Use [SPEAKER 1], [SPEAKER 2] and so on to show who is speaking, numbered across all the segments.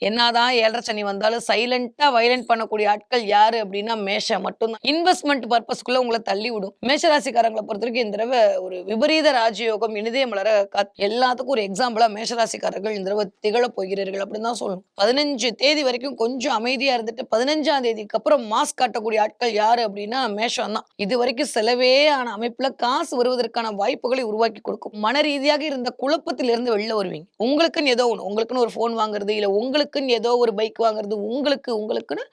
[SPEAKER 1] என்னதான் 7:30 சனி வந்தாலும் சைலண்டா வயலண்ட் பண்ணக்கூடிய ஆட்கள் யாரு அப்படின்னா மேஷம் மட்டும்தான். இன்வெஸ்ட்மெண்ட் பர்பஸ்க்குள்ள உங்களை தள்ளி விடும். மேஷராசிக்காரங்களை பொறுத்தவரைக்கும் இந்த தடவை ஒரு விபரீத ராஜயோகம் இனிதே மலர எல்லாத்துக்கும் ஒரு எக்ஸாம்பிளா மேஷராசிக்காரர்கள் இந்த தடவை திகழ போகிறீர்கள் அப்படின்னு தான் சொல்லணும். 15 தேதி வரைக்கும் கொஞ்சம் அமைதியா இருந்துட்டு 15ஆம் தேதிக்கு அப்புறம் மாஸ் காட்டக்கூடிய ஆட்கள் யாரு அப்படின்னா மேஷம் தான். இது வரைக்கும் செலவே ஆன அமைப்புல காசு வருவதற்கான வாய்ப்புகளை உருவாக்கி கொடுக்கும். மன ரீதியாக இருந்த குழப்பத்திலிருந்து வெளில வருவீங்க. உங்களுக்குன்னு ஏதோ ஒண்ணு, உங்களுக்குன்னு ஒரு போன் வாங்குறது, இல்ல உங்களுக்குன்னு ஏதோ ஒரு பைக் வாங்குறது, உங்களுக்குன்னு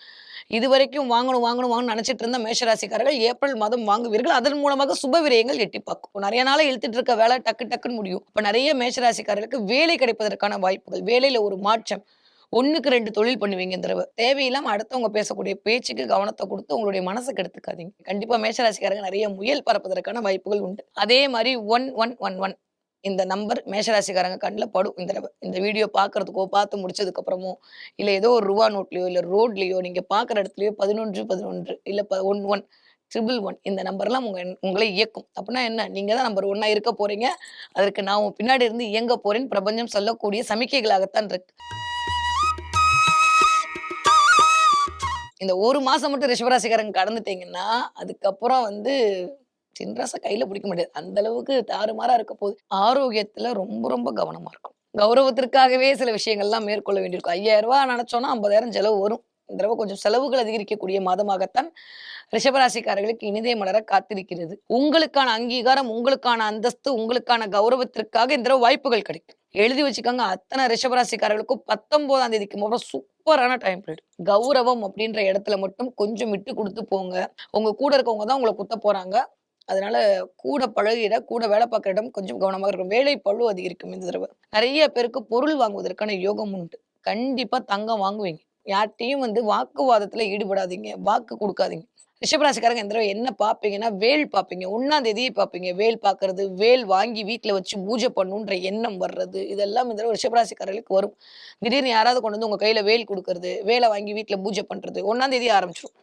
[SPEAKER 1] இதுவரைக்கும் வாங்கணும்னு நினைச்சிட்டு இருந்த மேஷராசிக்காரர்கள் ஏப்ரல் மாதம் வாங்குவீர்கள். அதன் மூலமாக சுப விரயங்கள் எட்டி பார்க்கும். நிறைய நாளா இழுத்துட்டு இருக்க வேலை டக்குன்னு முடியும். இப்ப நிறைய மேஷராசிக்காரர்களுக்கு வேலை கிடைப்பதற்கான வாய்ப்புகள், வேலையில ஒரு மாற்றம், 1க்கு 2 தொழில் பண்ணுவீங்க இந்த தடவை. தேவையில்லாம அடுத்தவங்க பேசக்கூடிய பேச்சுக்கு கவனத்தை கொடுத்து உங்களுடைய மனசுக்கு எடுத்துக்காதீங்க. கண்டிப்பா மேஷராசிக்காரங்க நிறைய முயல் பறப்பதற்கான வாய்ப்புகள் உண்டு. அதே மாதிரி 1111 இந்த நம்பர் மேஷராசிக்காரங்க கண்ணில் படும் இந்த தடவை. இந்த வீடியோ பார்க்கறதுக்கோ பார்த்து முடிச்சதுக்கு அப்புறமோ இல்ல ஏதோ ஒரு ரூபா நோட்லயோ இல்ல ரோட்லயோ நீங்க பார்க்குற இடத்துலயோ 1111 இல்ல 1111 இந்த நம்பர்லாம் உங்களை இயக்கும். அப்படின்னா என்ன, நீங்க தான் நம்பர் 1 இருக்க போறீங்க. அதற்கு நான் உன் பின்னாடி இருந்து இயங்க போறேன்னு பிரபஞ்சம் சொல்லக்கூடிய சமிக்கைகளாகத்தான் இருக்கு. இந்த ஒரு மாசம் மட்டும் ரிஷபராசிக்காரங்க கடந்துட்டீங்கன்னா அதுக்கப்புறம் சின்ராசை கையில பிடிக்க முடியாது. அந்த அளவுக்கு தாறுமாறா இருக்க போகுது. ஆரோக்கியத்துல ரொம்ப ரொம்ப கவனமா இருக்கும். கௌரவத்திற்காகவே சில விஷயங்கள்லாம் மேற்கொள்ள வேண்டியிருக்கும். 5000 நினைச்சோம்னா 50,000 செலவு வரும். இந்த தடவை கொஞ்சம் செலவுகள் அதிகரிக்கக்கூடிய மாதமாகத்தான் ரிஷபராசிக்காரர்களுக்கு இனிதே மலர காத்திருக்கிறது. உங்களுக்கான அங்கீகாரம், உங்களுக்கான அந்தஸ்து, உங்களுக்கான கௌரவத்திற்காக இந்த தடவை வாய்ப்புகள் கிடைக்கும். எழுதி வச்சுக்கோங்க. அத்தனை ரிஷபராசிக்காரர்களுக்கும் 19ஆம் தேதிக்கு முதல்ல சூப்பரான டைம் பீரியட். கௌரவம் அப்படின்ற இடத்துல மட்டும் கொஞ்சம் விட்டு கொடுத்து போங்க. உங்க கூட இருக்கவங்க தான் உங்களை குத்த போறாங்க. அதனால கூட பழகிட, கூட வேலை பார்க்குற இடம் கொஞ்சம் கவனமாக இருக்கும். வேலை பளு அதிகரிக்கும் இந்த தடவை. நிறைய பேருக்கு பொருள் வாங்குவதற்கான யோகம் உண்டு. கண்டிப்பா தங்கம் வாங்குவீங்க. யார்கிட்டையும் வாக்குவாதத்துல ஈடுபடாதீங்க. வாக்கு கொடுக்காதீங்க. ரிஷபராசிக்காரங்க இந்த தடவை என்ன பார்ப்பீங்கன்னா, வேல் பார்ப்பீங்க. 1ஆம் தேதியே பார்ப்பீங்க. வேல் பார்க்கறது, வேல் வாங்கி வீட்டுல வச்சு பூஜை பண்ணுன்ற எண்ணம் வர்றது, இதெல்லாம் இந்த தடவை ரிஷபராசிக்காரர்களுக்கு வரும். திடீர்னு யாராவது கொண்டு உங்க கையில வேல் கொடுக்கறது, வேலை வாங்கி வீட்டுல பூஜை பண்றது 1ஆம் தேதியே ஆரம்பிச்சிடும்.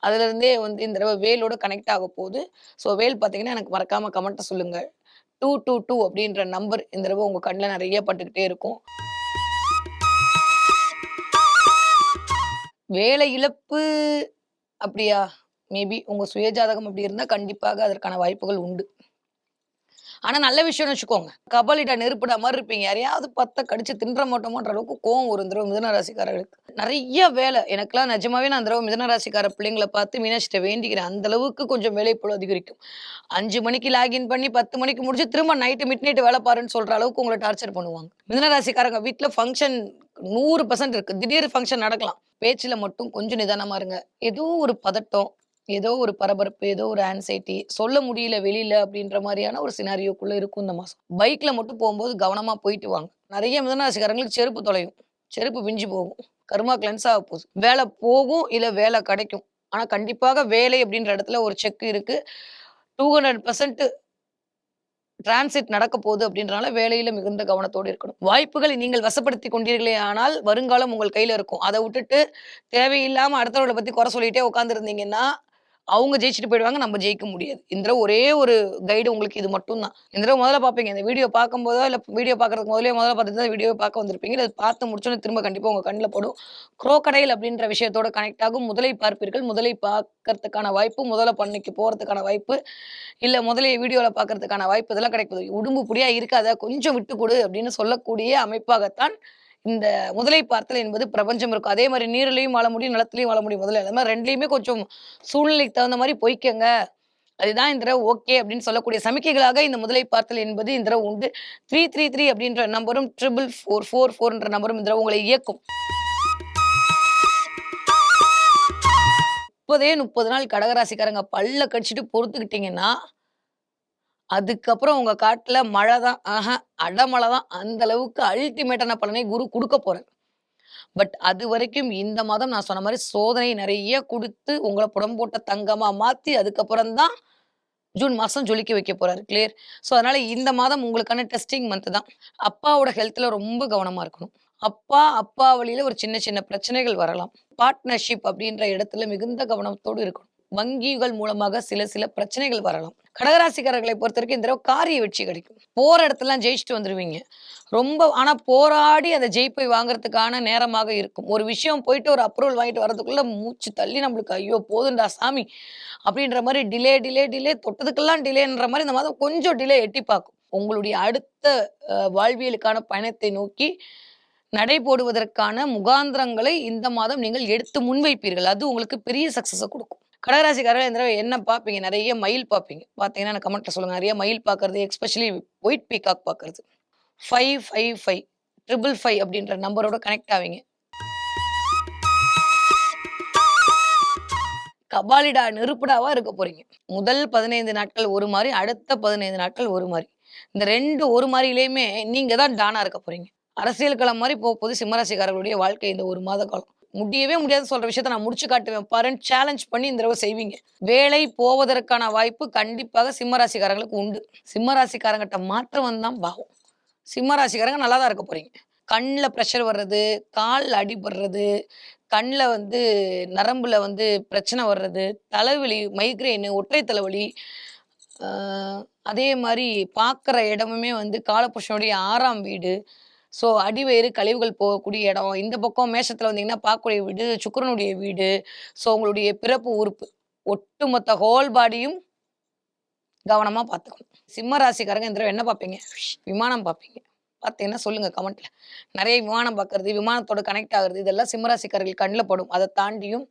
[SPEAKER 1] அதுல இருந்தே இந்த தடவை வேலோட கனெக்ட் ஆக போகுது. ஸோ வேல் பார்த்தீங்கன்னா எனக்கு மறக்காம கமெண்ட்டை சொல்லுங்க. 222 அப்படின்ற நம்பர் இந்த தடவை உங்க கண்ணில் நிறைய பட்டுக்கிட்டே இருக்கும். வேலை இழப்பு அப்படியா? மேபி உங்க சுயஜாதகம் அப்படி இருந்தா கண்டிப்பாக அதற்கான வாய்ப்புகள் உண்டு. ஆனா நல்ல விஷயம்னு வச்சுக்கோங்க. கபாலிட்ட நெருப்புடா மாதிரி இருப்பீங்க. யாரையாவது பார்த்தா கடிச்சு தின்ற மாட்டோமோன்ற அளவுக்கு கோவம் வரும் இந்த தடவை மிதுன ராசிக்காரர்களுக்கு. நிறைய வேலை. எனக்கெல்லாம் நிஜமாவே நான் இந்த தடவை மிதுன ராசிக்கார பிள்ளைங்களை பார்த்து மீனாட்சிட்ட வேண்டிக்கிறேன். அந்த அளவுக்கு கொஞ்சம் வேலைப்பளு அதிகரிக்கும். 5 மணிக்கு லாகின் பண்ணி 10 மணிக்கு முடிச்சு திரும்ப மிட் நைட் வேலை பாருன்னு சொல்ற அளவுக்கு உங்களை டார்ச்சர் பண்ணுவாங்க. மிதுன ராசிக்காரங்க வீட்டுல ஃபங்க்ஷன் 100% இருக்கு. திடீர் ஃபங்க்ஷன் நடக்கலாம். பேச்சுல மட்டும் கொஞ்சம் நிதானமா இருங்க. ஏதோ ஒரு பதட்டம், ஏதோ ஒரு பரபரப்பு, ஏதோ ஒரு ஆன்சைட்டி, சொல்ல முடியல வெளியில அப்படின்ற மாதிரியான ஒரு சினாரியோக்குள்ள இருக்கும் இந்த மாசம். பைக்ல மட்டும் போகும்போது கவனமா போயிட்டு வாங்க. நிறைய மிதனராசிக்காரங்களுக்கு செருப்பு தொலையும், செருப்பு பிஞ்சு போகும், கர்மா கிளென்ஸ் ஆக போகுது. வேலை போகும், இல்ல வேலை கிடைக்கும். ஆனா கண்டிப்பாக வேலை அப்படின்ற இடத்துல ஒரு செக் இருக்கு. 200% டிரான்சிட் நடக்க போகுது அப்படின்றனால வேலையில மிகுந்த கவனத்தோடு இருக்கணும். வாய்ப்புகளை நீங்கள் வசப்படுத்தி கொண்டீர்களே ஆனால் வருங்காலம் உங்கள் கையில இருக்கும். அதை விட்டுட்டு தேவையில்லாம அடுத்தவர்களை பத்தி குறை சொல்லிட்டே உட்கார்ந்து இருந்தீங்கன்னா அவங்க ஜெயிச்சுட்டு போயிடுவாங்க. நம்ம ஜெயிக்க முடியாது. இந்த தடவை ஒரே ஒரு கைடு உங்களுக்கு இது மட்டும் தான். இந்த தடவை முதல்ல பார்ப்பீங்க. இந்த வீடியோ பார்க்கும்போதோ இல்ல வீடியோ பார்க்கறதுக்கு முதல்ல பார்த்துட்டு தான் வீடியோ பார்க்க வந்திருப்பீங்க. அதை பார்த்து முடிச்சோன்னே திரும்ப கண்டிப்பா உங்க கண்ணுல படும். குரோக்கடைல் அப்படின்ற விஷயத்தோட கனெக்ட் ஆகும். முதலை பார்ப்பீர்கள். முதலை பார்க்கறதுக்கான வாய்ப்பு, முதல பண்ணைக்கு போறதுக்கான வாய்ப்பு, இல்ல முதலைய வீடியோல பார்க்கறதுக்கான வாய்ப்பு இதெல்லாம் கிடைக்குது. உடும்பு புடியா இருக்காத, கொஞ்சம் விட்டு கொடு அப்படின்னு சொல்லக்கூடிய அமைப்பாகத்தான் இந்த முதலை பார்த்தல் என்பது பிரபஞ்சம் இருக்கும். அதே மாதிரி நீரிலையும் வாழ முடியும், நிலத்திலையும் வாழ முடியும். முதல்ல அது மாதிரி 2லயுமே கொஞ்சம் சூழ்நிலைக்கு தகுந்த மாதிரி போய்க்கங்க. அதுதான் இந்த தடவை ஓகே அப்படின்னு சொல்லக்கூடிய சமிக்கைகளாக இந்த முதலை பார்த்தல் என்பது இந்த தடவை உண்டு. 333 அப்படின்ற நம்பரும் 44444ன்ற நம்பரும் இந்த தடவை உங்களை இயக்கும். 30 நாள் கடகராசிக்காரங்க பல்ல கடிச்சிட்டு பொறுத்துக்கிட்டீங்கன்னா அதுக்கப்புறம் உங்க காட்டுல மழை தான். அடமழை தான். அந்த அளவுக்கு அல்டிமேட்டான பலனை குரு கொடுக்க போறார். பட் அது வரைக்கும் இந்த மாதம் நான் சொன்ன மாதிரி சோதனை நிறைய கொடுத்து உங்களை புடம்போட்ட தங்கமா மாத்தி அதுக்கப்புறம் தான் ஜூன் மாசம் ஜொலிக்க வைக்க போறாரு. கிளியர். ஸோ அதனால இந்த மாதம் உங்களுக்கான டெஸ்டிங் மந்த் தான். அப்பாவோட ஹெல்த்ல ரொம்ப கவனமா இருக்கணும். அப்பா வழியில ஒரு சின்ன சின்ன பிரச்சனைகள் வரலாம். பார்ட்னர்ஷிப் அப்படின்ற இடத்துல மிகுந்த கவனத்தோடு இருக்கணும். வங்கிகள் மூலமாக சில சில பிரச்சனைகள் வரலாம். கடகராசிக்காரர்களை பொறுத்தவரைக்கும் இந்த தடவ காரிய வெற்றி கிடைக்கும். போற இடத்தெல்லாம் ஜெயிச்சுட்டு வந்துருவீங்க. ஆனா போராடி அந்த ஜெயிப்பை வாங்குறதுக்கான நேரமாக இருக்கும். ஒரு விஷயம் போயிட்டு ஒரு அப்ரூவல் வாங்கிட்டு வரதுக்குள்ள மூச்சு தள்ளி நம்மளுக்கு ஐயோ! போதும்டா சாமி அப்படின்ற மாரி டிலே தொட்டதுக்கெல்லாம் டிலேன்ற மாரி இந்த மாதம் கொஞ்சம் டிலே எட்டி பார்க்கும். உங்களுடைய அடுத்த வாழ்வியலுக்கான பயணத்தை நோக்கி நடை போடுவதற்கான முகாந்திரங்களை இந்த மாதம் நீங்கள் எடுத்து முன்வைப்பீர்கள். அது உங்களுக்கு பெரிய சக்சஸ குடுக்கும். கடகராசிக்காரர்கள் இந்த தடவ என்ன பார்ப்பீங்க? நெறைய மயில் பார்ப்பீங்க. பார்த்தீங்கன்னா எனக்கு கமெண்ட்ல சொல்லுங்க. நெறைய மயில் பார்க்கறது, எஸ்பெஷலி ஒயிட் பீகாக் பார்க்கறது. 555 555 அப்படின்ற நம்பரோட கனெக்ட் ஆவீங்க. கபாலிடா, நெருப்புடாவா இருக்க போறீங்க. முதல் 15 நாட்கள் ஒரு மாரி, அடுத்த 15 நாட்கள் ஒரு மாரி. இந்த 2 ஒரு மாரியிலயுமே நீங்க தான் டானா இருக்க போறீங்க. அரசியல் களம் மாரி போகுது சிம்மராசிக்காரர்களுடைய வாழ்க்கை இந்த 1 மாத காலம். முடியவே முடியாதுன்னு சொல்ற விஷயத்த நான் முடிச்சு காட்டுவேன் பாருன்னு சேலஞ்ச் பண்ணி இந்த தடவ செய்வீங்க. வேலை போவதற்கான வாய்ப்பு கண்டிப்பாக சிம்மராசிக்காரங்களுக்கு உண்டு. சிம்மராசிக்காரங்கட்ட மாற்றம் வந்தா பாவம். சிம்மராசிக்காரங்க நல்லா தான் இருக்க போறீங்க. கண்ல பிரஷர் வர்றது, கால்ல அடிபடுறது, கண்ல நரம்புல பிரச்சனை வர்றது, தலைவலி, மைக்ரேனு, ஒற்றை தலைவலி, ஆ அதே மாரி பார்க்குற இடமுமே காலபுருஷனுடைய 6ஆம் வீடு. ஸோ அடிவயிறு கழிவுகள் போகக்கூடிய இடம். இந்த பக்கம் மேஷத்துல வந்தீங்கன்னா பார்க்கக்கூடிய வீடு, சுக்கிரனுடைய வீடு. ஸோ உங்களுடைய பிறப்பு உறுப்பு. ஒட்டுமொத்த ஹோல் பாடியும் கவனமா பார்த்துக்கணும். சிம்ம ராசிக்காரங்க இந்த தடவ என்ன பார்ப்பீங்க? விமானம் பார்ப்பீங்க. பார்த்தீங்கன்னா சொல்லுங்க கமெண்ட்ல. நெறைய விமானம் பார்க்கறது, விமானத்தோட கனெக்ட் ஆகுறது இதெல்லாம் சிம்ம ராசிக்காரர்கள் கண்ல படும். அத தாண்டியும்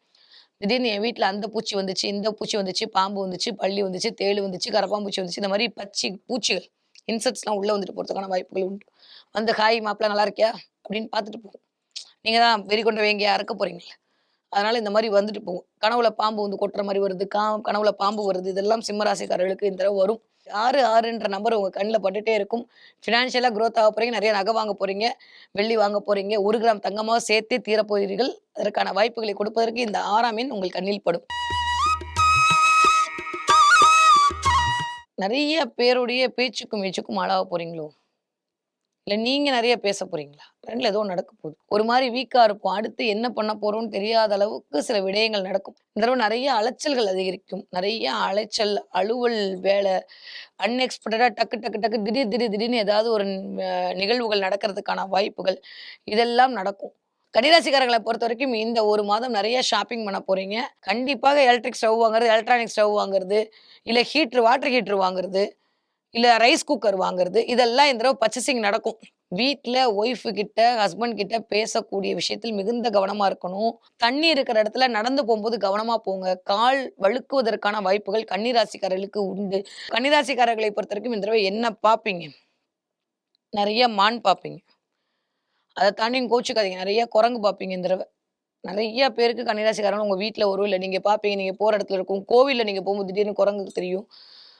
[SPEAKER 1] திடீர்னு என் வீட்ல அந்த பூச்சி வந்துச்சு, இந்த பூச்சி வந்துச்சு, பாம்பு வந்துச்சு, பல்லி வந்துச்சு, தேளு வந்துச்சு, கரப்பான்பூச்சி வந்துச்சு. இந்த மாரி பூச்சிகள், இன்செக்ட்ஸ்லாம் உள்ள வந்துட்டு போறதுக்கான வாய்ப்புகள் உண்டு. "ஹாய் மாப்பிள நல்லா இருக்கியா?" அப்படின்னு பார்த்துட்டு போகும். நீங்க தான் வெறி கொண்ட வேங்கையா இருக்க போறீங்கல்ல. அதனால இந்த மாரி வந்துட்டு போகும். கனவுல பாம்பு கொட்டுற மாரி வருது. கனவுல பாம்பு வருது. இதெல்லாம் சிம்ம ராசிக்காரர்களுக்கு இந்த தடவ வரும். 6, 6ன்ற நம்பர் உங்க கண்ல பட்டுட்டே இருக்கும். ஃபினான்ஷியலா குரோத் ஆக போறீங்க. நெறைய நகை வாங்க போறீங்க. வெள்ளி வாங்க போறீங்க. 1 கிராம் தங்கமாவது சேர்த்தே தீரப் போகிறீர்கள். அதற்கான வாய்ப்புகளை கொடுப்பதற்கு இந்த 6ஆம் எண் உங்கள் கண்ணில் படும். நெறைய பேருடைய பேச்சுக்கும் எச்சுக்கும் ஆளாக போறீங்களோ? இல்ல நீங்க நெறைய பேச போறீங்களா? 2ல ஏதோ நடக்க போகுது. ஒரு மாரி வீக்கா இருப்போம். அடுத்து என்ன பண்ண போறோம்னு தெரியாத அளவுக்கு சில விடயங்கள் நடக்கும். இந்த தடவ நெறைய அலைச்சல்கள் அதிகரிக்கும். நெறைய அலைச்சல், அலுவல் வேலை, அன்எக்ஸ்பெக்டடா டக்கு டக்கு டக்கு திடீர்னு ஏதாவது ஒரு நிகழ்வுகள் நடக்கிறதுக்கான வாய்ப்புகள், இதெல்லாம் நடக்கும். கன்னிராசிக்காரர்கள பொறுத்தவரைக்கும் இந்த 1 மாதம் நெறைய ஷாப்பிங் பண்ண போறீங்க. கண்டிப்பாக எலக்ட்ரிக் ஸ்டவ் வாங்குறது, எலக்ட்ரானிக் ஸ்டவ் வாங்குறது, இல்ல வாட்டர் ஹீட்டர் வாங்குறது, இல்ல ரைஸ் குக்கர் வாங்குறது, இதெல்லாம் இந்த தடவ பர்ச்சேசிங் நடக்கும். வீட்ல ஒய்ஃப் கிட்ட, ஹஸ்பண்ட் கிட்ட பேசக்கூடிய விஷயத்தில் மிகுந்த கவனமா இருக்கணும். தண்ணி இருக்கிற இடத்துல நடந்து போம்போது கவனமா போங்க. கால் வழுக்குவதற்கான வாய்ப்புகள் கன்னிராசிக்காரர்களுக்கு உண்டு. கன்னிராசிக்காரர்களை பொறுத்தவரைக்கும் இந்த தடவ என்ன பார்ப்பீங்க? நெறைய மான் பார்ப்பீங்க. அத தாண்டியும் கோச்சுக்காதீங்க. நெறைய குரங்கு பார்ப்பீங்க இந்த தடவ. நெறைய பேருக்கு கன்னிராசிக்காரங்க உங்க வீட்ல வரும். இல்ல நீங்க பார்ப்பீங்க. நீங்க போற இடத்துல இருக்கும். கோவில்ல நீங்க போகும்போது திடீர்னு குரங்கு தெரியும்.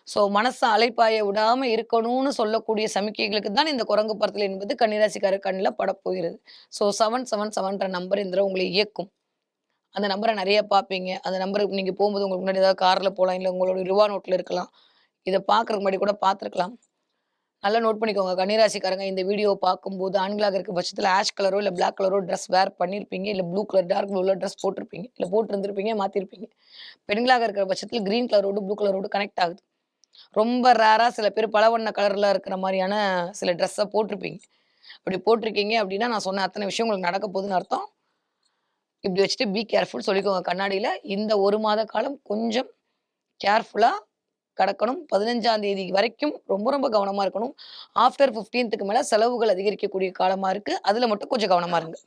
[SPEAKER 1] ஸோ மனச அலைப்பாய விடாம இருக்கணும்னு சொல்லக்கூடிய சமிக்கைகளுக்கு தான் இந்த குரங்கு பறத்தல் என்பது கன்னிராசிக்காரர் கண்ல படப்போகிறது. ஸோ 777ன்ற நம்பர் இந்த தடவ உங்கள இயக்கும். அந்த நம்பர நெறைய பார்ப்பீங்க. அந்த நம்பருக்கு நீங்க போம்போது உங்களுக்கு முன்னாடி ஏதாவது கார்ல போலாம். இல்ல உங்களோட ருவா நோட்ல இருக்கலாம். இத பார்க்கறதுக்கு முன்னாடி கூட பார்த்துருக்கலாம். நல்லா நோட் பண்ணிக்கோங்க. கன்னிராசிக்காரங்க இந்த வீடியோவ பார்க்கும்போது ஆண்களாக இருக்க பட்சத்தில ஆஷ் கலரோ, இல்ல பிளாக் கலரோ ட்ரெஸ் வேர் பண்ணியிருப்பீங்க. இல்ல ப்ளூ கலர் டார்க் ப்ளூல ட்ரெஸ் போட்டிருப்பீங்க. இல்ல போட்டிருந்திருப்பீங்க, மாத்திருப்பீங்க. பெண்களாக இருக்கிற பட்சத்தில கிரீன் கலரோடு, ப்ளூ கலரோடு கனெக்ட் ஆகுது. ரொம்ப ரேரா சில பேர் பலவண்ண கலர்ல இருக்கிற மாரியான சில ட்ரெஸ்ஸ போட்டிருப்பீங்க. அப்படி போட்டிருக்கீங்க அப்படின்னா, நான் சொன்ன அத்தன விஷயம் உங்களுக்கு நடக்க போகுதுன்னு அர்த்தம். இப்படி வச்சுட்டு பி கேர்ஃபுல் சொல்லிக்கோங்க கண்ணாடியில. இந்த 1 மாத காலம் கொஞ்சம் கேர்ஃபுல்லா கடக்கணும். 15ஆம் தேதி வரைக்கும் ரொம்ப ரொம்ப கவனமா இருக்கணும். ஆஃப்டர் 15க்கு மேல செலவுகள் அதிகரிக்கக்கூடிய காலமா இருக்கு. அதுல மட்டும் கொஞ்சம் கவனமா இருங்க.